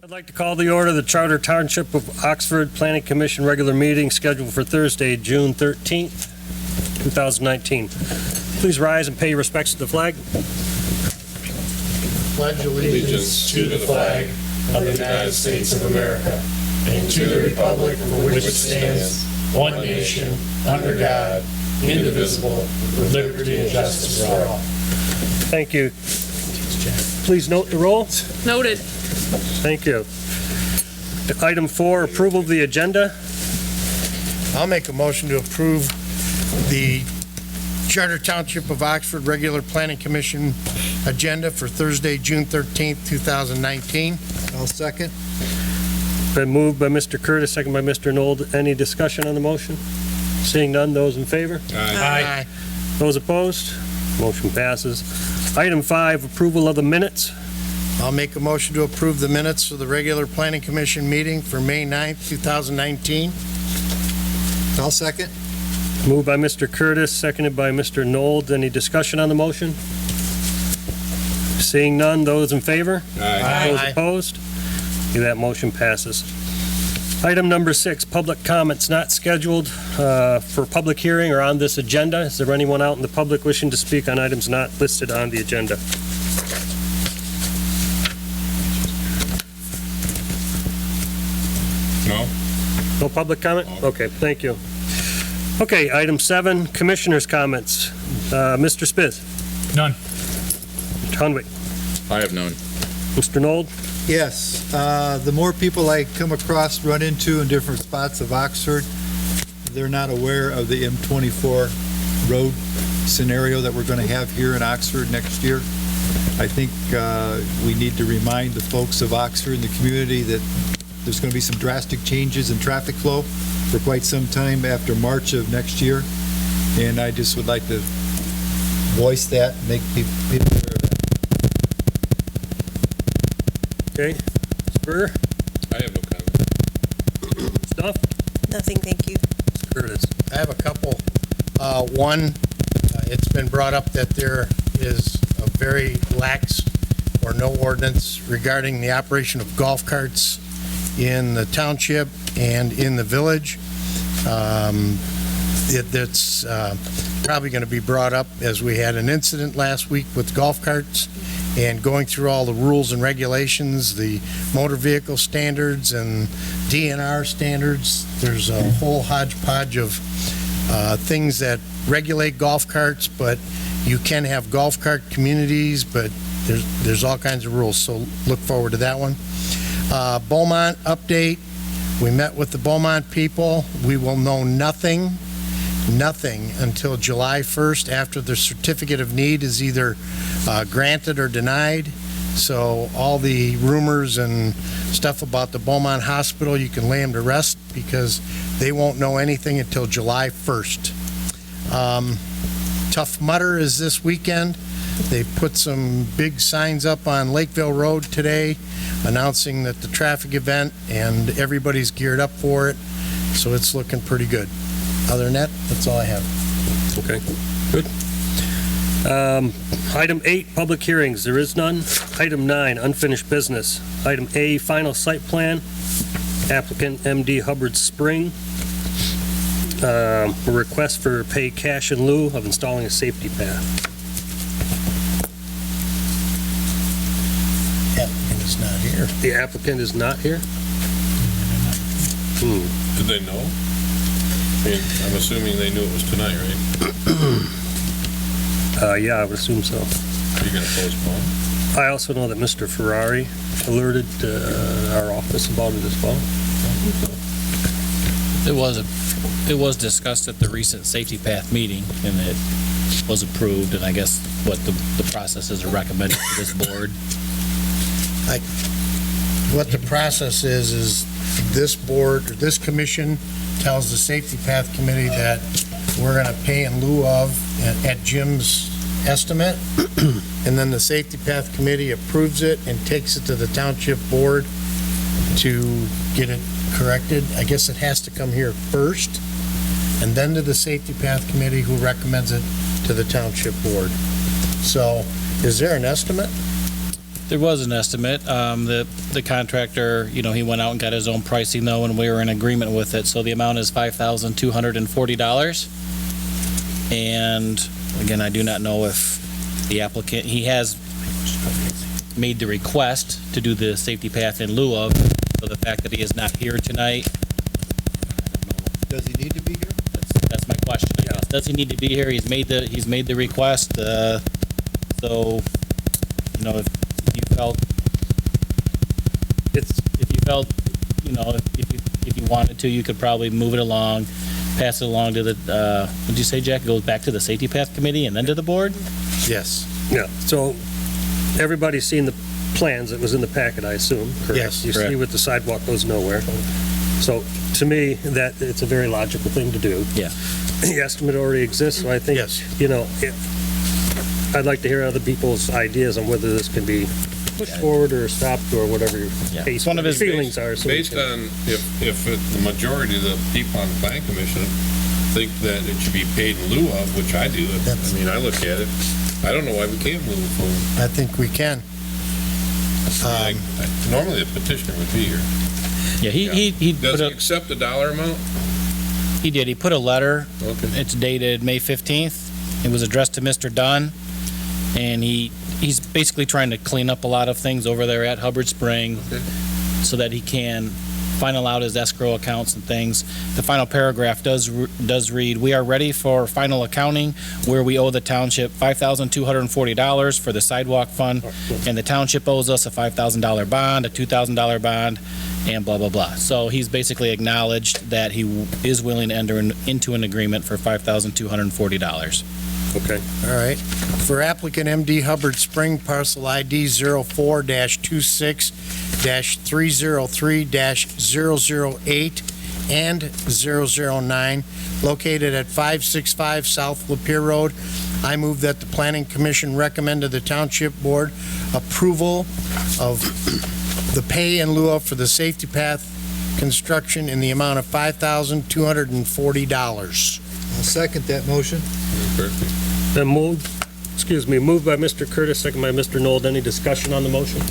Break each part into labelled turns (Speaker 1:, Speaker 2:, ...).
Speaker 1: I'd like to call the order of the Charter Township of Oxford Planning Commission regular meeting scheduled for Thursday, June 13th, 2019. Please rise and pay your respects to the flag.
Speaker 2: Pledge allegiance to the flag of the United States of America and to the republic for which it stands, one nation, under God, indivisible, with liberty and justice for all.
Speaker 1: Thank you. Please note the roll.
Speaker 3: Noted.
Speaker 1: Thank you. Item 4, approval of the agenda.
Speaker 2: I'll make a motion to approve the Charter Township of Oxford Regular Planning Commission agenda for Thursday, June 13th, 2019.
Speaker 4: I'll second.
Speaker 1: Been moved by Mr. Curtis, second by Mr. Nold. Any discussion on the motion? Seeing none, those in favor?
Speaker 2: Aye.
Speaker 1: Those opposed? Motion passes. Item 5, approval of the minutes.
Speaker 2: I'll make a motion to approve the minutes for the regular Planning Commission meeting for May 9th, 2019.
Speaker 4: I'll second.
Speaker 1: Moved by Mr. Curtis, seconded by Mr. Nold. Any discussion on the motion? Seeing none, those in favor?
Speaker 2: Aye.
Speaker 1: Those opposed? That motion passes. Item number 6, public comments not scheduled for public hearing or on this agenda. Is there anyone out in the public wishing to speak on items not listed on the agenda?
Speaker 5: No?
Speaker 1: No public comment? Okay, thank you. Okay, item 7, commissioners' comments. Mr. Spith.
Speaker 5: None.
Speaker 1: Mr. Hunwick.
Speaker 5: I have none.
Speaker 1: Mr. Nold.
Speaker 4: Yes, the more people I come across, run into in different spots of Oxford, they're not aware of the M24 road scenario that we're going to have here in Oxford next year. I think we need to remind the folks of Oxford and the community that there's going to be some drastic changes in traffic flow for quite some time after March of next year. And I just would like to voice that, make people aware of that.
Speaker 1: Okay. Mr. Berger.
Speaker 5: I have no comment.
Speaker 1: Stuff.
Speaker 3: Nothing, thank you.
Speaker 1: Mr. Curtis.
Speaker 2: I have a couple. One, it's been brought up that there is a very lax or no ordinance regarding the operation of golf carts in the township and in the village. It's probably going to be brought up as we had an incident last week with golf carts and going through all the rules and regulations, the motor vehicle standards and DNR standards. There's a whole hodgepodge of things that regulate golf carts, but you can have golf cart communities, but there's all kinds of rules, so look forward to that one. Beaumont update. We met with the Beaumont people. We will know nothing until July 1st after the certificate of need is either granted or denied. So all the rumors and stuff about the Beaumont Hospital, you can lay them to rest because they won't know anything until July 1st. Tough Mudder is this weekend. They put some big signs up on Lakeville Road today announcing that the traffic event and everybody's geared up for it. So it's looking pretty good. Other than that, that's all I have.
Speaker 1: Okay, good. Item 8, public hearings. There is none. Item 9, unfinished business. Item A, final site plan. Applicant MD Hubbard Spring. A request for pay cash in lieu of installing a safety path.
Speaker 2: Applicant is not here.
Speaker 1: The applicant is not here?
Speaker 5: Did they know? I mean, I'm assuming they knew it was tonight, right?
Speaker 1: Yeah, I would assume so.
Speaker 5: Are you gonna postpone?
Speaker 1: I also know that Mr. Ferrari alerted our office about it as well.
Speaker 6: It was discussed at the recent safety path meeting, and it was approved, and I guess what the processes are recommended to this board.
Speaker 2: What the process is this board, or this commission, tells the Safety Path Committee that we're going to pay in lieu of at Jim's estimate, and then the Safety Path Committee approves it and takes it to the Township Board to get it corrected. I guess it has to come here first, and then to the Safety Path Committee, who recommends it to the Township Board. So, is there an estimate?
Speaker 6: There was an estimate. The contractor, he went out and got his own pricing though, and we were in agreement with it. So the amount is $5,240. And again, I do not know if the applicant, he has made the request to do the safety path in lieu of, so the fact that he is not here tonight,
Speaker 4: Does he need to be here?
Speaker 6: that's my question, I guess. Does he need to be here? He's made the request, so, if you felt, if you wanted to, you could probably move it along, pass it along to the, what'd you say, Jack? It goes back to the safety path committee and then to the board?
Speaker 2: Yes.
Speaker 1: Yeah, so everybody's seen the plans. It was in the packet, I assume, correct?
Speaker 2: Yes.
Speaker 1: You see
Speaker 6: Correct.
Speaker 1: with the sidewalk goes nowhere. So to me, that it's a very logical thing to do.
Speaker 6: Yeah.
Speaker 1: The estimate already exists, so I think,
Speaker 2: Yes.
Speaker 1: I'd like to hear other people's ideas on whether this can be pushed forward or stopped or whatever your
Speaker 6: Yeah.
Speaker 1: case,
Speaker 6: One of his-
Speaker 1: feelings are. so we
Speaker 5: Based
Speaker 1: can-
Speaker 5: on, the majority of the people on the plan commission think that it should be paid in lieu of, which I do. I look at it, I don't know why we can't move it forward.
Speaker 2: I think we can.
Speaker 5: Normally the petitioner would be here.
Speaker 6: Yeah, he
Speaker 5: Does
Speaker 6: put
Speaker 5: he
Speaker 6: a,
Speaker 5: accept the dollar amount?
Speaker 6: he did, he put a letter.
Speaker 5: Okay.
Speaker 6: It's dated May 15th. It was addressed to Mr. Dunn, and he's basically trying to clean up a lot of things over there at Hubbard Spring
Speaker 5: Okay.
Speaker 6: so that he can final out his escrow accounts and things. The final paragraph does read, "We are ready for final accounting where we owe the township $5,240 for the sidewalk fund, and the township owes us a $5,000 bond, a $2,000 bond, and blah, blah, blah." So he's basically acknowledged that he is willing to enter into an agreement for $5,240.
Speaker 1: Okay.
Speaker 2: All right. For applicant MD Hubbard Spring, parcel ID 04-26-303-008 and 009, located at 565 South Lapeer Road. I move that the Planning Commission recommend to the Township Board approval of the pay in lieu of for the safety path construction in the amount of $5,240.
Speaker 4: I'll second that motion.
Speaker 5: Perfect.
Speaker 1: Then moved by Mr. Curtis, second by Mr. Nold. Any discussion on the motion?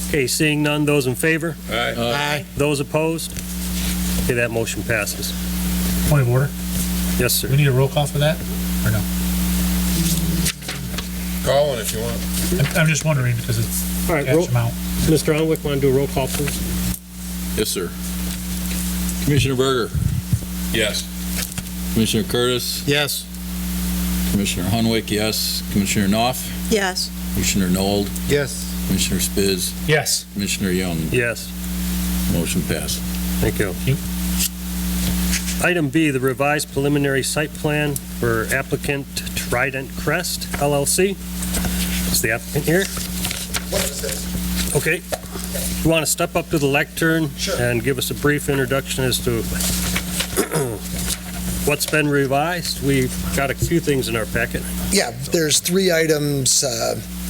Speaker 1: Okay, seeing none, those in favor?
Speaker 5: Aye.
Speaker 2: Aye.
Speaker 1: Those opposed? Okay, that motion passes.
Speaker 3: Point of order.
Speaker 1: Yes,
Speaker 3: Do
Speaker 1: sir.
Speaker 3: we need a roll call for that, or no?
Speaker 5: Call one if you want.
Speaker 3: I'm just wondering, because it's
Speaker 1: All right,
Speaker 3: cash amount.
Speaker 1: Mr. Onwick, want to do a roll call, please?
Speaker 7: Yes, sir. Commissioner Berger,
Speaker 5: Yes.
Speaker 7: Commissioner Curtis,
Speaker 2: Yes.
Speaker 7: Commissioner Hunwick, yes. Commissioner Knopf,
Speaker 8: Yes.
Speaker 7: Commissioner Nold,
Speaker 4: Yes.
Speaker 7: Commissioner Spiz,
Speaker 3: Yes.
Speaker 7: Commissioner Young.
Speaker 1: Yes.
Speaker 7: Motion passed.
Speaker 1: Thank you.
Speaker 3: you.
Speaker 1: Item B, the revised preliminary site plan for applicant Trident Crest LLC. Is the applicant here? Okay. You want to step up to the lectern and give us a brief introduction as to what's been revised? We've got a few things in our packet.
Speaker 9: Yeah, there's 3 items,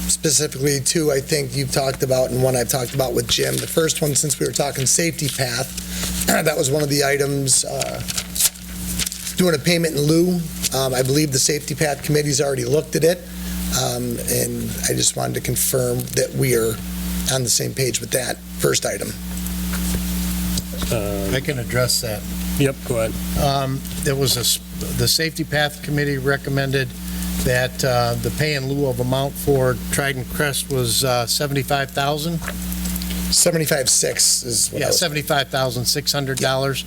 Speaker 9: specifically 2 I think you've talked about and one I've talked about with Jim. The first one, since we were talking safety path, that was one of the items, doing a payment in lieu. I believe the safety path committee's already looked at it, and I just wanted to confirm that we are on the same page with that first item.
Speaker 2: I can address that.
Speaker 1: Yep, go ahead.
Speaker 2: There was the Safety Path Committee recommended that the pay in lieu of amount for Trident Crest was $75,000.
Speaker 9: 75.6 is what I
Speaker 2: Yeah,
Speaker 9: was...
Speaker 2: $75,600.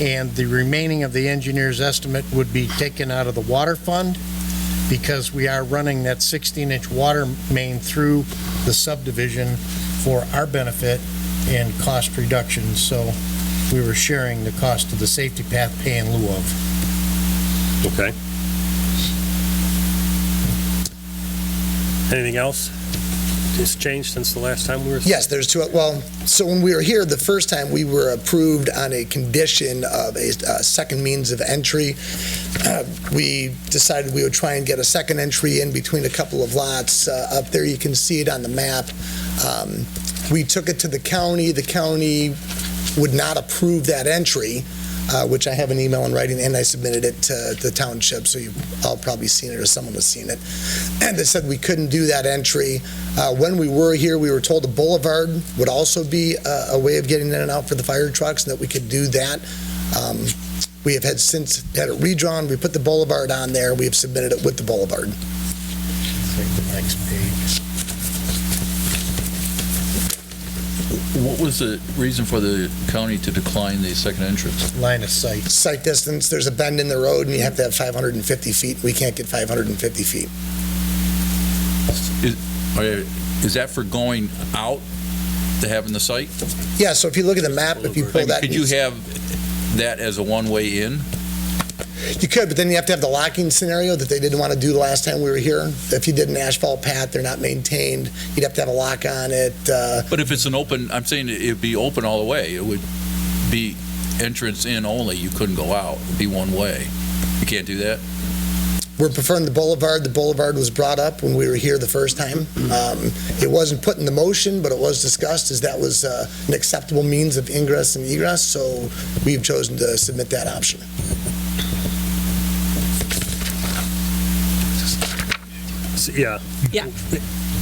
Speaker 2: And the remaining of the engineer's estimate would be taken out of the water fund because we are running that 16-inch water main through the subdivision for our benefit and cost reduction. So we were sharing the cost of the safety path pay in lieu of.
Speaker 1: Okay. Anything else has changed since the last time we were?
Speaker 9: Yes, there's 2. Well, so when we were here the first time, we were approved on a condition of a second means of entry. We decided we would try and get a second entry in between a couple of lots. Up there, you can see it on the map. We took it to the county. The county would not approve that entry. which I have an email in writing, and I submitted it to the township, so you've all probably seen it or someone has seen it. And they said we couldn't do that entry. When we were here, we were told the boulevard would also be a way of getting in and out for the fire trucks, and that we could do that. We have since had it redrawn. We put the boulevard on there. We have submitted it with the boulevard.
Speaker 2: Take the next page.
Speaker 7: What was the reason for the county to decline the second entrance?
Speaker 2: Line of sight.
Speaker 9: Sight distance, there's a bend in the road, and you have to have 550 feet. We can't get 550 feet.
Speaker 7: Is that for going out to having the site?
Speaker 9: Yeah, so if you look at the map, if you pull that.
Speaker 7: Could you have that as a one-way in?
Speaker 9: You could, but then you have to have the locking scenario that they didn't want to do the last time we were here. If you did an asphalt path, they're not maintained, you'd have to have a lock on it.
Speaker 7: But if it's an open, I'm saying it'd be open all the way. It would be entrance in only. You couldn't go out. It'd be one way. You can't do that?
Speaker 9: We're preferring the boulevard. The boulevard was brought up when we were here the first time. It wasn't put in the motion, but it was discussed as that was an acceptable means of ingress and egress, so we've chosen to submit that option.
Speaker 1: Yeah.
Speaker 8: Yeah.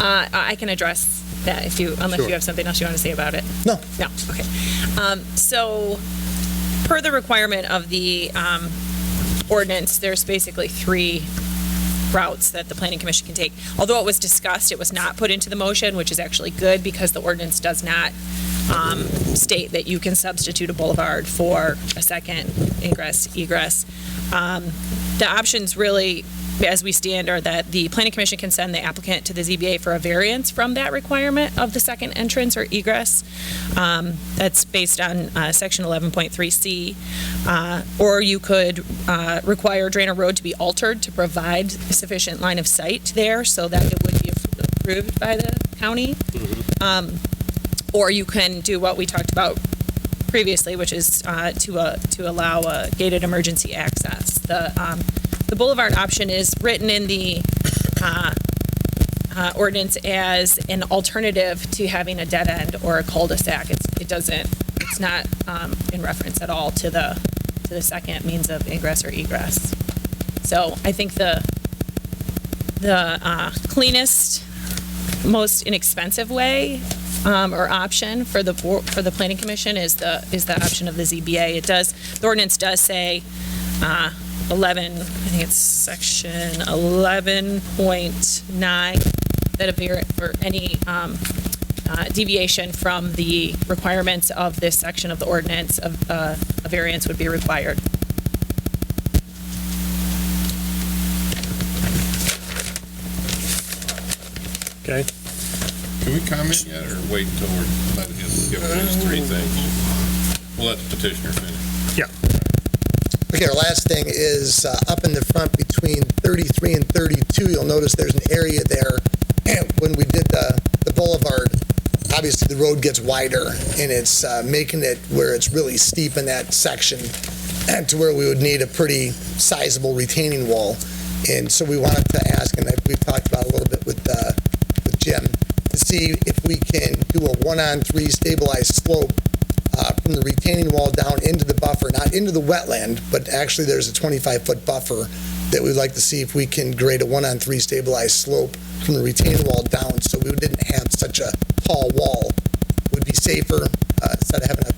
Speaker 8: I can address that unless
Speaker 1: Sure.
Speaker 8: you have something else you want to say about it.
Speaker 9: No.
Speaker 8: No, okay. So, per the requirement of the ordinance, there's basically 3 routes that the planning commission can take. Although it was discussed, it was not put into the motion, which is actually good because the ordinance does not state that you can substitute a boulevard for a second ingress, egress. The options really, as we stand, are that the planning commission can send the applicant to the ZBA for a variance from that requirement of the second entrance or egress. That's based on section 11.3C. Or you could require Drainer Road to be altered to provide sufficient line of sight there so that it would be approved by the county. Or you can do what we talked about previously, which is to allow a gated emergency access. The boulevard option is written in the ordinance as an alternative to having a dead end or a cul-de-sac. It's not in reference at all to the second means of ingress or egress. So I think the cleanest, most inexpensive way or option for the planning commission is the option of the ZBA. The ordinance does say 11, I think it's section 11.9, that for any deviation from the requirements of this section of the ordinance, a variance would be required.
Speaker 1: Okay.
Speaker 5: Can we comment yet, or wait until we're letting him give us his 3 things? We'll let the petitioner finish.
Speaker 9: Okay, our last thing is up in the front between 33 and 32, you'll notice there's an area there. And when we did the boulevard, obviously the road gets wider, and it's making it where it's really steep in that section and to where we would need a pretty sizable retaining wall. And so we wanted to ask, and we've talked about a little bit with Jim, to see if we can do a 1-on-3 stabilized slope from the retaining wall down into the buffer, not into the wetland, but actually there's a 25-foot buffer that we'd like to see if we can grade a 1-on-3 stabilized slope from the retaining wall down so we didn't have such a tall wall. It would be safer. Instead of having a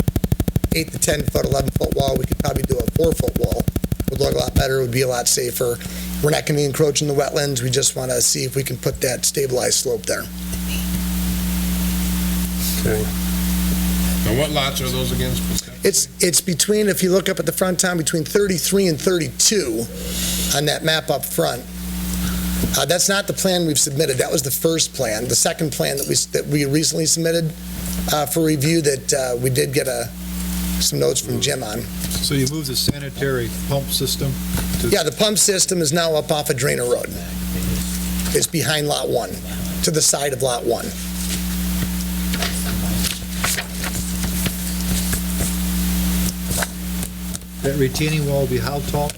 Speaker 9: 8 to 10-foot, 11-foot wall, we could probably do a 4-foot wall. It would look a lot better. It would be a lot safer. We're not going to be encroaching the wetlands. We just want to see if we can put that stabilized slope there.
Speaker 1: Okay.
Speaker 5: Now, what lots are those again specifically?
Speaker 9: It's between, if you look up at the front, Tom, between 33 and 32 on that map up front. That's not the plan we've submitted. That was the first plan. The second plan that we recently submitted for review that we did get some notes from Jim on.
Speaker 4: So you move the sanitary pump system to...
Speaker 9: Yeah, the pump system is now up off of Drainer Road. It's behind Lot 1, to the side of Lot 1.
Speaker 4: That retaining wall will be how tall?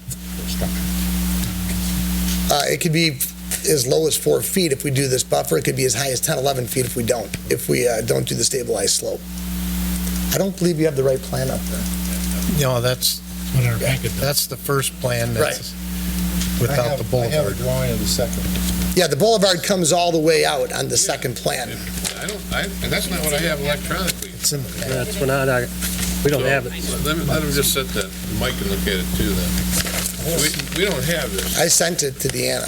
Speaker 9: It could be as low as 4 feet if we do this buffer. It could be as high as 10, 11 feet if we don't do the stabilized slope. I don't believe you have the right plan up there.
Speaker 2: You know, that's
Speaker 3: It's what our packet does.
Speaker 2: That's the first plan that's
Speaker 4: I
Speaker 2: without
Speaker 4: have-
Speaker 2: the
Speaker 4: I have a
Speaker 2: boulevard.
Speaker 4: drawing of the second.
Speaker 9: Yeah, the boulevard comes all the way out on the second plan.
Speaker 5: And that's not what I have electronically.
Speaker 2: It's in the packet.
Speaker 1: That's when we don't have it.
Speaker 5: Let him just set that, Mike can look at it too then. We don't have this.
Speaker 9: I sent it to Deanna.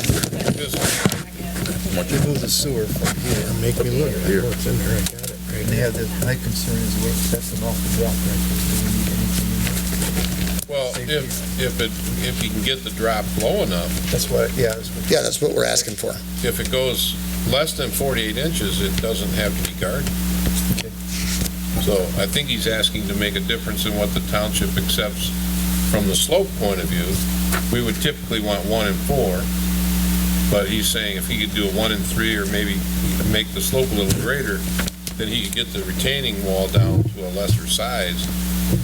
Speaker 4: Remove the sewer from here.
Speaker 2: Make me look. Here. It's in there. I got it right
Speaker 4: And they have this, my concern is what, that's an awful drop right there. Do we need anything in there?
Speaker 5: Well, if you can get the drop low enough,
Speaker 4: That's what, yeah, that's what.
Speaker 9: Yeah, that's what we're asking for.
Speaker 5: if it goes less than 48 inches, it doesn't have to be guarded.
Speaker 4: Okay.
Speaker 5: So I think he's asking to make a difference in what the township accepts from the slope point of view. We would typically want 1 and 4, but he's saying if he could do a 1 and 3, or maybe make the slope a little greater, then he could get the retaining wall down to a lesser size,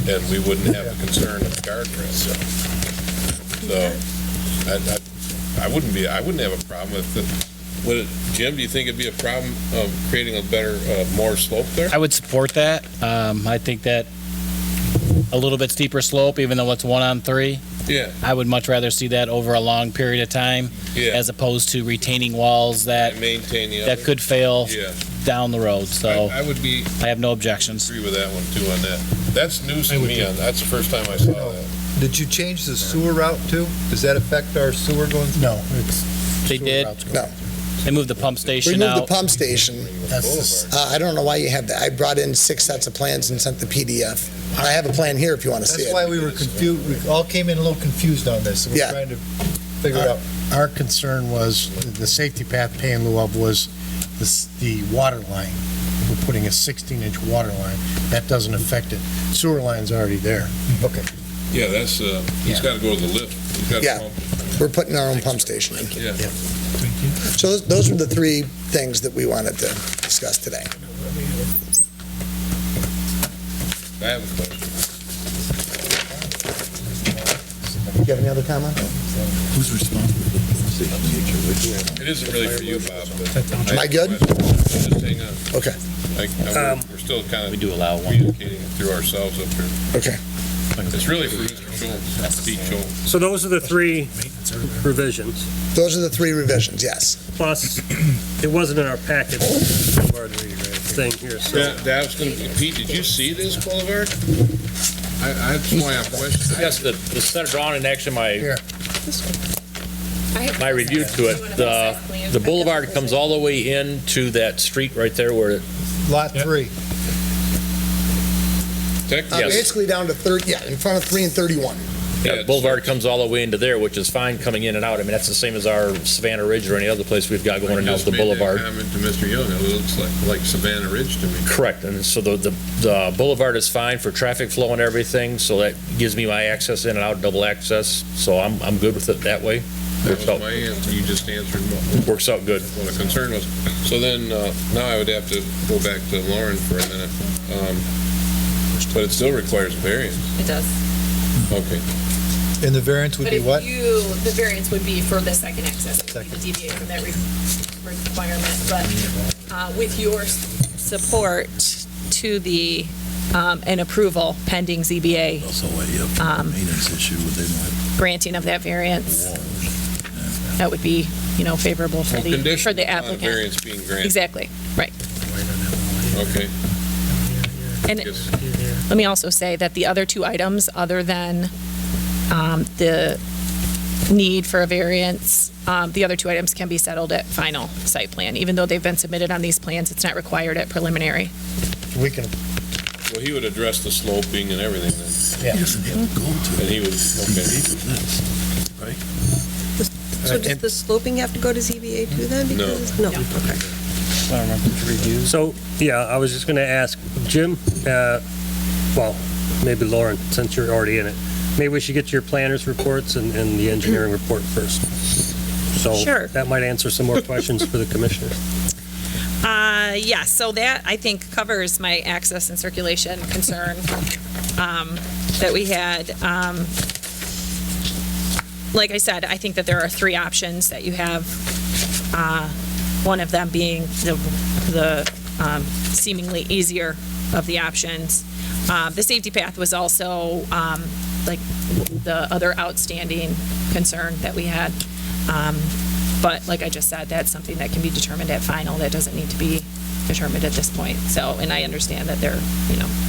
Speaker 5: and we wouldn't have the concern of the guardrail. So I wouldn't have a problem with the, Jim, do you think it'd be a problem of creating a better, more slope there?
Speaker 6: I would support that. I think that a little bit steeper slope, even though it's 1 on 3,
Speaker 5: Yeah,
Speaker 6: I would much rather see that over a long period of time
Speaker 5: yeah.
Speaker 6: as opposed to retaining walls that
Speaker 5: And maintain the other.
Speaker 6: that could fail
Speaker 5: Yeah.
Speaker 6: down the road. So
Speaker 5: I would
Speaker 6: I have no objections.
Speaker 5: agree with that one too on that. That's news
Speaker 3: I
Speaker 5: to
Speaker 3: would
Speaker 5: me
Speaker 3: too.
Speaker 5: that's the first time I saw that.
Speaker 4: Did you change the sewer route too? Does that affect our sewer going through?
Speaker 2: No, it's.
Speaker 6: They did.
Speaker 9: No.
Speaker 6: They moved the pump station
Speaker 9: Remove the
Speaker 6: out.
Speaker 9: pump station.
Speaker 2: That's the
Speaker 9: I don't know why you have that. I brought in 6 sets of plans and sent the PDF. I have a plan here if you want to see
Speaker 4: That's
Speaker 9: it.
Speaker 4: why we were confused, we all came in a little confused on this, so we're
Speaker 9: Yeah.
Speaker 4: trying to figure it out.
Speaker 2: Our concern was, the safety path pay in lieu of was the water line. We're putting a 16-inch water line. That doesn't affect it. Sewer line's already there.
Speaker 4: Okay.
Speaker 5: Yeah, that's, he's gotta go to the lift. He's gotta
Speaker 9: Yeah.
Speaker 5: pump.
Speaker 9: We're putting our own pump station in.
Speaker 5: Yeah.
Speaker 3: Thank you.
Speaker 9: So those are the 3 things that we wanted to discuss today.
Speaker 5: I have a question.
Speaker 9: Do you have any other comment?
Speaker 7: Who's responsible for the
Speaker 5: It isn't really for you, Bob, but.
Speaker 3: That township.
Speaker 9: Am I good?
Speaker 5: Just hang on.
Speaker 9: Okay,
Speaker 5: We're still kind
Speaker 6: We
Speaker 5: of
Speaker 6: do allow one.
Speaker 5: communicating through ourselves up here.
Speaker 9: okay.
Speaker 5: It's really for Mr. Schultz, Pete Schultz.
Speaker 1: So those are the 3 revisions.
Speaker 9: Those are the 3 revisions, yes.
Speaker 1: Plus, it wasn't in our packet thing here, so.
Speaker 5: That was gonna, Pete, did you see this boulevard? That's why I'm questioning.
Speaker 10: Yes, the set of drawing and actually
Speaker 2: Here.
Speaker 10: my review to it, the boulevard comes all the way into that street right there where,
Speaker 4: Lot 3.
Speaker 5: Technically,
Speaker 10: Yes.
Speaker 9: Basically down to 30, yeah, in front of 3 and 31.
Speaker 10: yeah, boulevard comes all the way into there, which is fine coming in and out. I mean, that's the same as our Savannah Ridge or any other place we've got going in and out the boulevard.
Speaker 5: I just made that comment to Mr. Young, it looks like Savannah Ridge to me.
Speaker 10: Correct, and so the boulevard is fine for traffic flow and everything, so that gives me my access in and out, double access, so I'm good with it that way.
Speaker 5: That
Speaker 10: Works
Speaker 5: was
Speaker 10: out,
Speaker 5: my answer, you just answered what
Speaker 10: works out good.
Speaker 5: the concern was. So then, now I would have to go back to Lauren for a minute. But it still requires a variance.
Speaker 8: It does.
Speaker 5: Okay.
Speaker 4: And the variance would
Speaker 8: But
Speaker 4: be
Speaker 8: if
Speaker 4: what?
Speaker 8: the variance would be for the second access, it would be to deviate from that requirement. But with your support to the, and approval pending ZBA
Speaker 7: Also, you have a maintenance issue with them,
Speaker 8: granting of that variance, that would be, favorable for
Speaker 5: Well,
Speaker 8: the
Speaker 5: conditioned upon
Speaker 8: applicant.
Speaker 5: variance being granted.
Speaker 8: Exactly, right.
Speaker 5: Okay.
Speaker 8: And
Speaker 5: Yes.
Speaker 8: let me also say that the other 2 items, other than the need for a variance, the other 2 items can be settled at final site plan. Even though they've been submitted on these plans, it's not required at preliminary.
Speaker 2: We can,
Speaker 5: Well, he would address the sloping and everything then,
Speaker 2: yeah.
Speaker 7: He doesn't have to go to
Speaker 5: and he would, okay.
Speaker 7: this, right?
Speaker 11: So does the sloping have to go to ZBA too then?
Speaker 5: No.
Speaker 11: Because- No, okay.
Speaker 6: I don't remember the reviews.
Speaker 1: So, yeah, I was just going to ask, Jim, well, maybe Lauren, since you're already in it, maybe we should get your planner's reports and the engineering report first. So
Speaker 8: Sure.
Speaker 1: that might answer some more questions for the commissioners.
Speaker 8: Yeah, so that, I think, covers my access and circulation concern that we had. Like I said, I think that there are 3 options that you have, one of them being the seemingly easier of the options. The safety path was also like the other outstanding concern that we had. But like I just said, that's something that can be determined at final. That doesn't need to be determined at this point. So, and I understand that they're,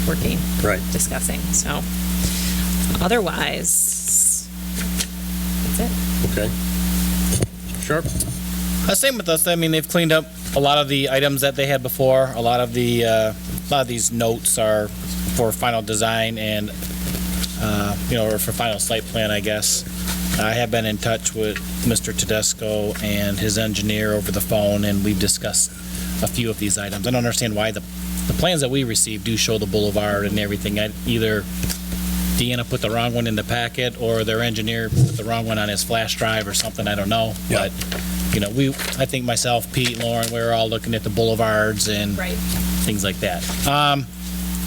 Speaker 8: working,
Speaker 1: Right.
Speaker 8: discussing. So otherwise, that's it.
Speaker 1: Okay. Sharp?
Speaker 6: Same with us. I mean, they've cleaned up a lot of the items that they had before. A lot of these notes are for final design and, or for final site plan, I guess. I have been in touch with Mr. Tedesco and his engineer over the phone, and we've discussed a few of these items. I don't understand why the plans that we received do show the boulevard and everything. Either Deanna put the wrong one in the packet, or their engineer put the wrong one on his flash drive or something, I don't know.
Speaker 1: Yeah.
Speaker 6: But, I think myself, Pete, Lauren, we were all looking at the boulevards and
Speaker 8: Right.
Speaker 6: things like that.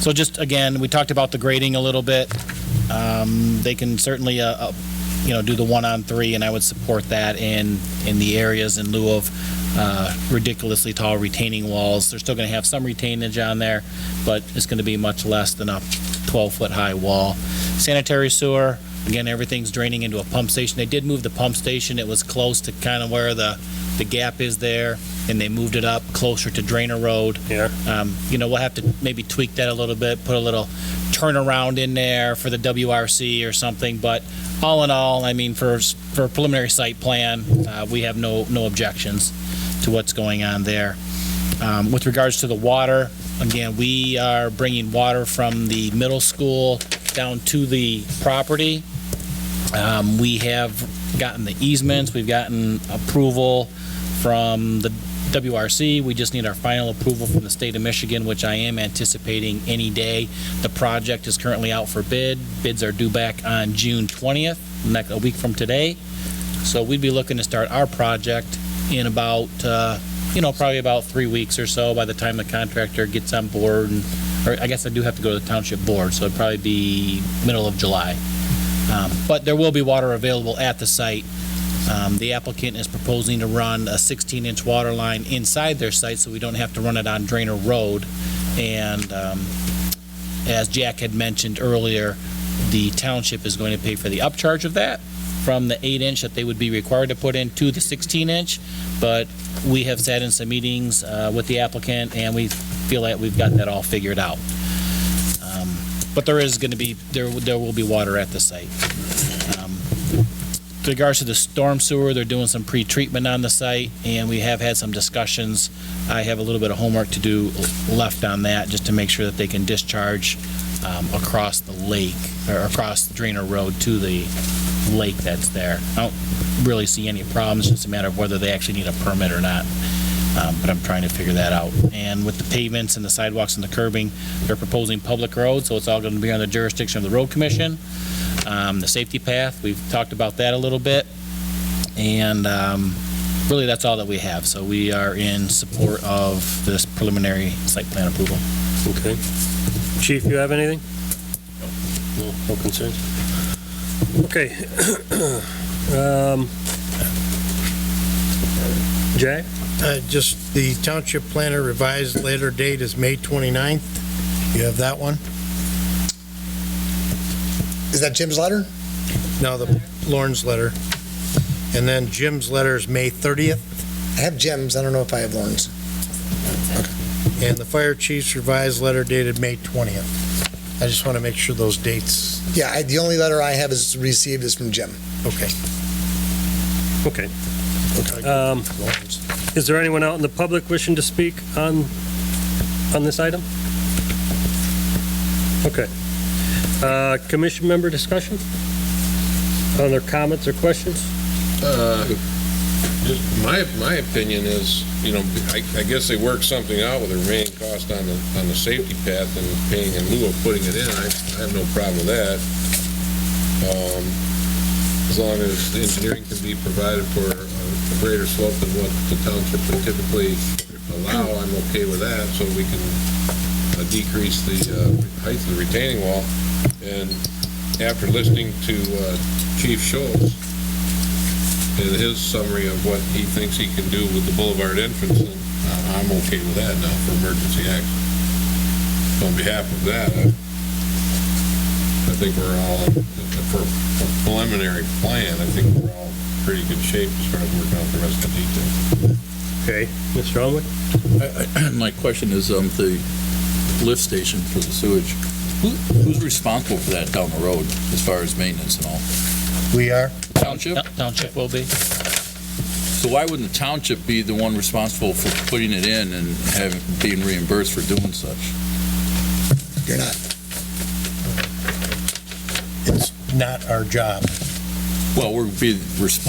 Speaker 6: So just, again, we talked about the grading a little bit. They can certainly, do the 1-on-3, and I would support that in the areas in lieu of ridiculously tall retaining walls. They're still going to have some retainage on there, but it's going to be much less than a 12-foot high wall. Sanitary sewer, again, everything's draining into a pump station. They did move the pump station. It was close to kind of where the gap is there, and they moved it up closer to Drainer Road.
Speaker 1: Yeah.
Speaker 6: We'll have to maybe tweak that a little bit, put a little turnaround in there for the WRC or something, but all in all, I mean, for a preliminary site plan, we have no objections to what's going on there. With regards to the water, again, we are bringing water from the middle school down to the property. We have gotten the easements, we've gotten approval from the WRC. We just need our final approval from the state of Michigan, which I am anticipating any day. The project is currently out for bid. Bids are due back on June 20th, a week from today. So we'd be looking to start our project in about, probably about 3 weeks or so by the time the contractor gets on board. Or I guess I do have to go to the Township Board, so it'd probably be middle of July. But there will be water available at the site. The applicant is proposing to run a 16-inch water line inside their site, so we don't have to run it on Drainer Road. And as Jack had mentioned earlier, the township is going to pay for the upcharge of that from the 8-inch that they would be required to put in to the 16-inch. But we have sat in some meetings with the applicant, and we feel that we've got that all figured out. But there is going to be, there will be water at the site. With regards to the storm sewer, they're doing some pre-treatment on the site, and we have had some discussions. I have a little bit of homework to do left on that, just to make sure that they can discharge across the lake, or across Drainer Road to the lake that's there. I don't really see any problems, it's just a matter of whether they actually need a permit or not. But I'm trying to figure that out. And with the pavements and the sidewalks and the curbing, they're proposing public roads, so it's all going to be on the jurisdiction of the road commission. The safety path, we've talked about that a little bit. And really, that's all that we have. So we are in support of this preliminary site plan approval.
Speaker 1: Okay. Chief, you have anything? No concerns? Okay. Jay?
Speaker 2: Just the township planner revised later date is May 29th. You have that one?
Speaker 9: Is that Jim's letter?
Speaker 2: No, the Lauren's letter. And then Jim's letter is May 30th.
Speaker 9: I have Jim's, I don't know if I have Lauren's.
Speaker 2: And the fire chief's revised letter dated May 20th. I just want to make sure those dates.
Speaker 9: Yeah, the only letter I have is received is from Jim.
Speaker 2: Okay.
Speaker 1: Okay. Is there anyone out in the public wishing to speak on this item? Okay. Commission member discussion? On their comments or questions?
Speaker 5: Just my opinion is, I guess they worked something out with the remaining cost on the safety path and paying in lieu of putting it in. I have no problem with that. As long as the engineering can be provided for a greater slope than what the township would typically allow, I'm okay with that, so we can decrease the height of the retaining wall. And after listening to Chief Scholes and his summary of what he thinks he can do with the boulevard entrance, then I'm okay with that now for emergency access. So on behalf of that, I think we're all, for a preliminary plan, I think we're all in pretty good shape as far as working out the rest of the details.
Speaker 1: Okay, Mr. Elwood?
Speaker 7: My question is, the lift station for the sewage, who's responsible for that down the road as far as maintenance and all?
Speaker 2: We are.
Speaker 7: Township?
Speaker 6: Township will be.
Speaker 7: So why wouldn't the township be the one responsible for putting it in and being reimbursed for doing such?
Speaker 9: You're not.
Speaker 2: It's not our job.
Speaker 7: Well,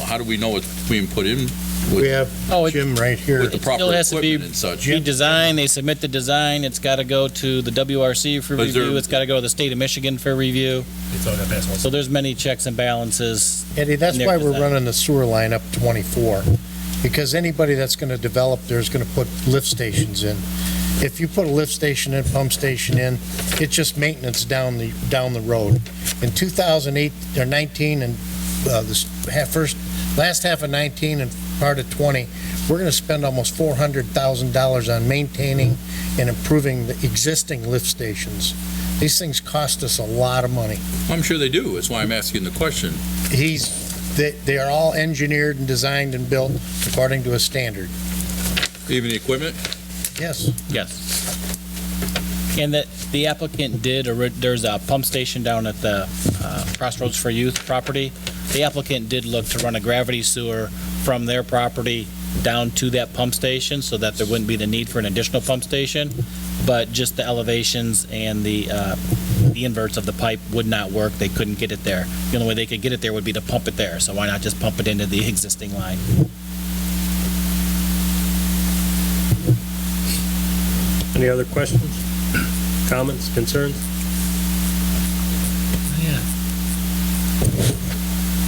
Speaker 7: how do we know it's being put in
Speaker 2: We have
Speaker 6: Oh, it-
Speaker 2: Jim right here.
Speaker 7: with the proper
Speaker 6: still has to be-
Speaker 7: equipment and such?
Speaker 6: Be designed, they submit the design, it's got to go to the WRC for
Speaker 7: But is there-
Speaker 6: review, it's got to go to the state of Michigan for review.
Speaker 3: It's all got passed also.
Speaker 6: So there's many checks and balances.
Speaker 2: Eddie, that's
Speaker 6: Their
Speaker 2: why we're
Speaker 6: design.
Speaker 2: running the sewer line up 24, because anybody that's going to develop there is going to put lift stations in. If you put a lift station in, pump station in, it's just maintenance down the road. In 2008 or 19 and last half of 19 and part of 20, we're going to spend almost $400,000 on maintaining and improving the existing lift stations. These things cost us a lot of money.
Speaker 7: I'm sure they do. That's why I'm asking the question.
Speaker 2: They are all engineered and designed and built according to a standard.
Speaker 7: Even the equipment?
Speaker 2: Yes.
Speaker 6: Yes. And that the applicant there's a pump station down at the Crossroads for Youth property. The applicant did look to run a gravity sewer from their property down to that pump station so that there wouldn't be the need for an additional pump station. But just the elevations and the inverts of the pipe would not work. They couldn't get it there. The only way they could get it there would be to pump it there. So why not just pump it into the existing line?
Speaker 1: Any other questions, comments, concerns?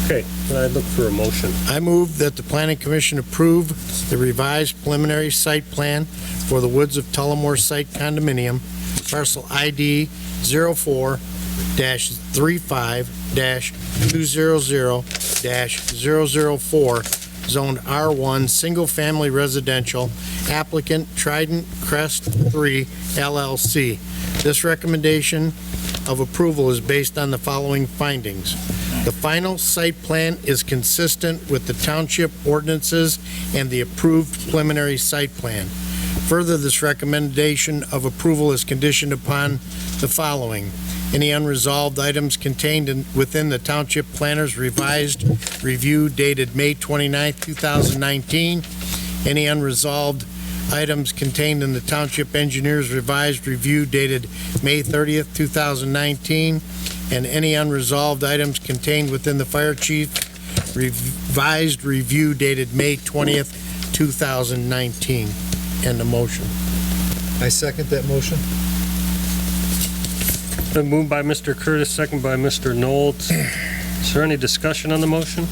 Speaker 1: Okay, then I'd look for a motion.
Speaker 2: I move that the Planning Commission approve the revised preliminary site plan for the Woods of Tullamore Site Condominium, parcel ID 04-35-200-004, zoned R1, single-family residential, applicant Trident Crest 3 LLC. This recommendation of approval is based on the following findings. The final site plan is consistent with the township ordinances and the approved preliminary site plan. Further, this recommendation of approval is conditioned upon the following: any unresolved items contained within the township planner's revised review dated May 29, 2019, any unresolved items contained in the township engineer's revised review dated May 30th, 2019, and any unresolved items contained within the fire chief revised review dated May 20th, 2019. And the motion.
Speaker 4: I second that motion.
Speaker 1: Been moved by Mr. Curtis, second by Mr. Knowles. Is there any discussion on the motion?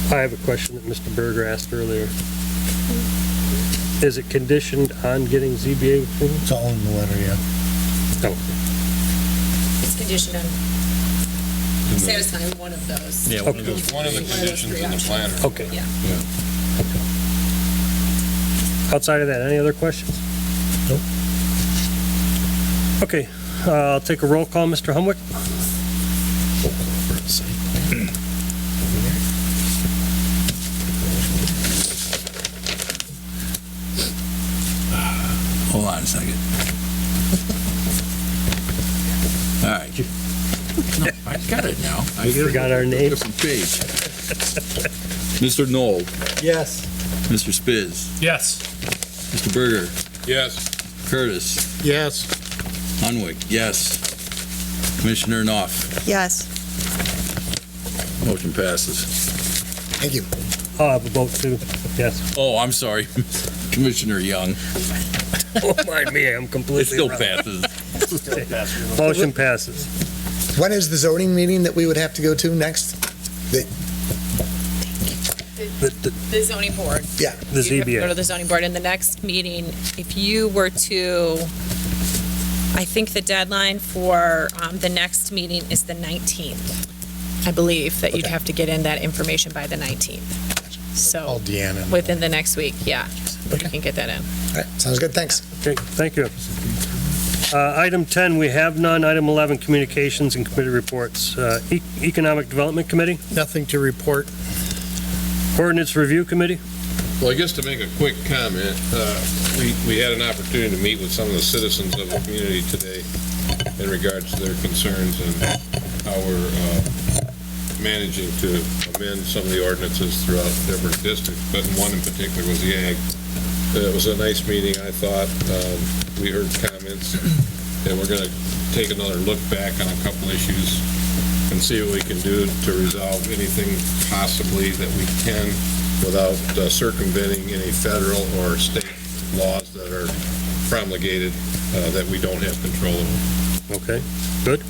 Speaker 1: I have a question that Mr. Berger asked earlier. Is it conditioned on getting ZBA approval?
Speaker 2: It's all in the letter, yeah.
Speaker 8: It's conditioned on satisfying one of those.
Speaker 6: Yeah.
Speaker 1: Okay.
Speaker 5: It's one of the conditions in the planner.
Speaker 1: Okay.
Speaker 8: Yeah.
Speaker 1: Outside of that, any other questions? Nope. Okay, I'll take a roll call. Mr. Humwick?
Speaker 7: Hold on a second. All right. No, I got it now. I
Speaker 1: forgot our names.
Speaker 7: Different page. Mr. Knoll,
Speaker 4: Yes.
Speaker 7: Mr. Spiz,
Speaker 3: Yes.
Speaker 7: Mr. Berger,
Speaker 5: Yes,
Speaker 7: Curtis,
Speaker 2: Yes.
Speaker 7: Hunwick, yes. Commissioner Knopf,
Speaker 11: Yes.
Speaker 7: motion passes.
Speaker 9: Thank you.
Speaker 1: I'll have a vote too, yes.
Speaker 7: Oh, I'm sorry, Commissioner Young.
Speaker 1: Don't mind me, I'm
Speaker 7: It
Speaker 1: completely
Speaker 7: still
Speaker 1: wrong.
Speaker 7: passes.
Speaker 1: Motion passes.
Speaker 9: When is the zoning meeting that we would have to go to next?
Speaker 8: The zoning board.
Speaker 9: Yeah.
Speaker 1: The
Speaker 8: You'd have to go
Speaker 1: ZBA.
Speaker 8: to the zoning board in the next meeting. If you were to, I think the deadline for the next meeting is the 19th. I believe that you'd
Speaker 9: Okay.
Speaker 8: have to get in that information by the 19th.
Speaker 2: All
Speaker 8: So
Speaker 2: Deanna.
Speaker 8: within the next week, yeah. You
Speaker 9: Okay.
Speaker 8: can get that in.
Speaker 9: All right, sounds good, thanks.
Speaker 1: Okay, thank you. Item 10, we have none. Item 11, communications and committee reports. Economic Development Committee,
Speaker 2: Nothing to report.
Speaker 1: Ordinance Review Committee.
Speaker 5: Well, I guess to make a quick comment, we had an opportunity to meet with some of the citizens of the community today in regards to their concerns and how we're managing to amend some of the ordinances throughout different districts, but one in particular was the ag. It was a nice meeting, I thought. We heard comments, and we're going to take another look back on a couple issues and see what we can do to resolve anything possibly that we can without circumventing any federal or state laws that are promulgated that we don't have control over.
Speaker 1: Okay, good.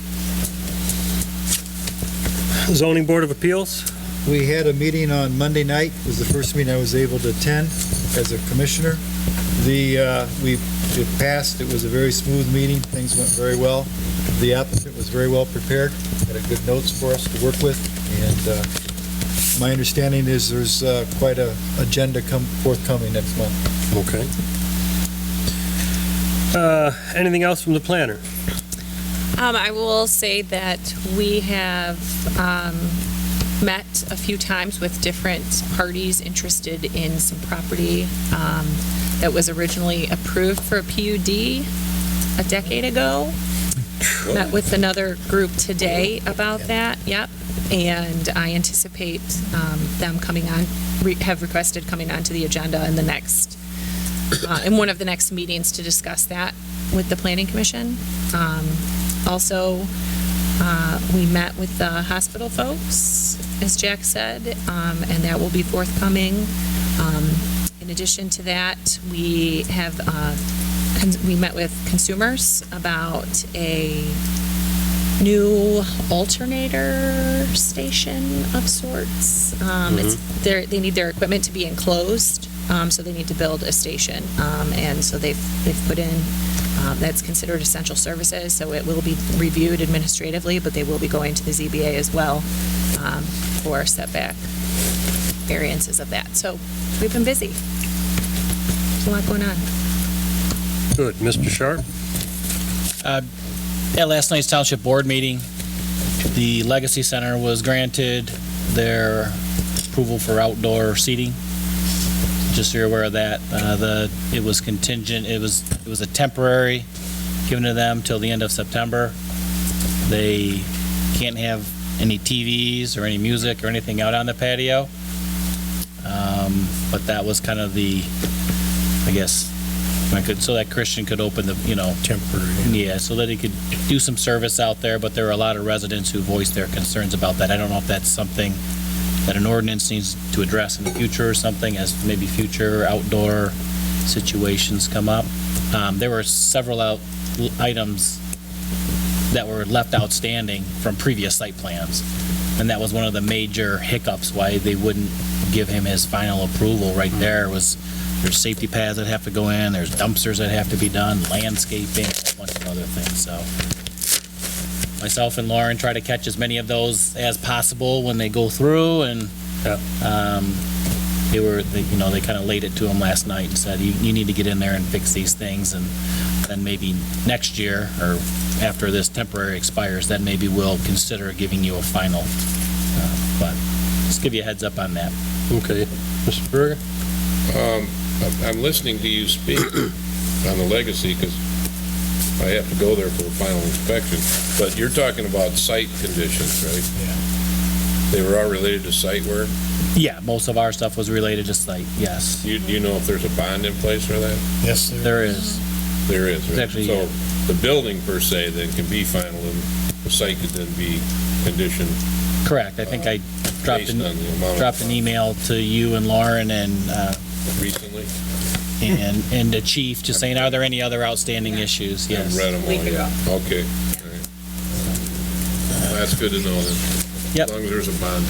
Speaker 1: Zoning Board of Appeals.
Speaker 4: We had a meeting on Monday night. It was the first meeting I was able to attend as a commissioner. It passed. It was a very smooth meeting. Things went very well. The applicant was very well prepared, had good notes for us to work with, and my understanding is there's quite a agenda forthcoming next month.
Speaker 1: Okay. Anything else from the planner?
Speaker 8: I will say that we have met a few times with different parties interested in some property that was originally approved for a PUD a decade ago. Met with another group today about that, yep. And I anticipate them coming on, have requested coming onto the agenda in the next, in one of the next meetings to discuss that with the Planning Commission. Also, we met with the hospital folks, as Jack said, and that will be forthcoming. In addition to that, we have we met with consumers about a new alternator station of sorts. They need their equipment to be enclosed, so they need to build a station, and so they've put in. That's considered essential services, so it will be reviewed administratively, but they will be going to the ZBA as well for setback variances of that. So we've been busy. There's a lot going on.
Speaker 1: Good. Mr. Sharp?
Speaker 6: At last night's Township Board meeting, the Legacy Center was granted their approval for outdoor seating. Just so you're aware of that. It was contingent, it was a temporary given to them till the end of September. They can't have any TVs or any music or anything out on the patio. But that was kind of the, I guess, so that Christian could open the,
Speaker 2: Temporary.
Speaker 6: yeah, so that he could do some service out there, but there were a lot of residents who voiced their concerns about that. I don't know if that's something that an ordinance needs to address in the future or something, as maybe future outdoor situations come up. There were several items that were left outstanding from previous site plans, and that was one of the major hiccups why they wouldn't give him his final approval right there. There's safety pads that have to go in, there's dumpsters that have to be done, landscaping, a bunch of other things, so. Myself and Lauren try to catch as many of those as possible when they go through, and they kind of laid it to him last night and said, you need to get in there and fix these things, and then maybe next year, or after this temporary expires, then maybe we'll consider giving you a final. But just give you a heads up on that.
Speaker 1: Okay. Mr. Berger?
Speaker 5: I'm listening to you speak on the Legacy because I have to go there for a final inspection, but you're talking about site conditions, right?
Speaker 6: Yeah.
Speaker 5: They were all related to site work?
Speaker 6: Yeah, most of our stuff was related to site, yes.
Speaker 5: Do you know if there's a bond in place for that?
Speaker 2: Yes,
Speaker 6: There is.
Speaker 5: There is, right?
Speaker 6: Actually,
Speaker 5: So the building per se then can be final and the site could then be conditioned
Speaker 6: Correct. I think I dropped
Speaker 5: based on the amount of
Speaker 6: dropped an email to you and Lauren and
Speaker 5: recently?
Speaker 6: and the chief, just saying, are there any other outstanding issues? Yes.
Speaker 5: I've read them all, yeah. Okay, all right. Well, that's good to know then.
Speaker 6: Yep.
Speaker 5: As long as there's a bond.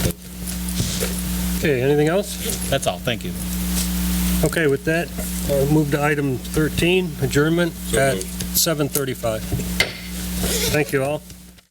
Speaker 1: Okay, anything else?
Speaker 6: That's all. Thank you.
Speaker 1: Okay, with that, I'll move to item 13, adjournment
Speaker 5: So
Speaker 1: at
Speaker 5: moved.
Speaker 1: 7:35. Thank you all.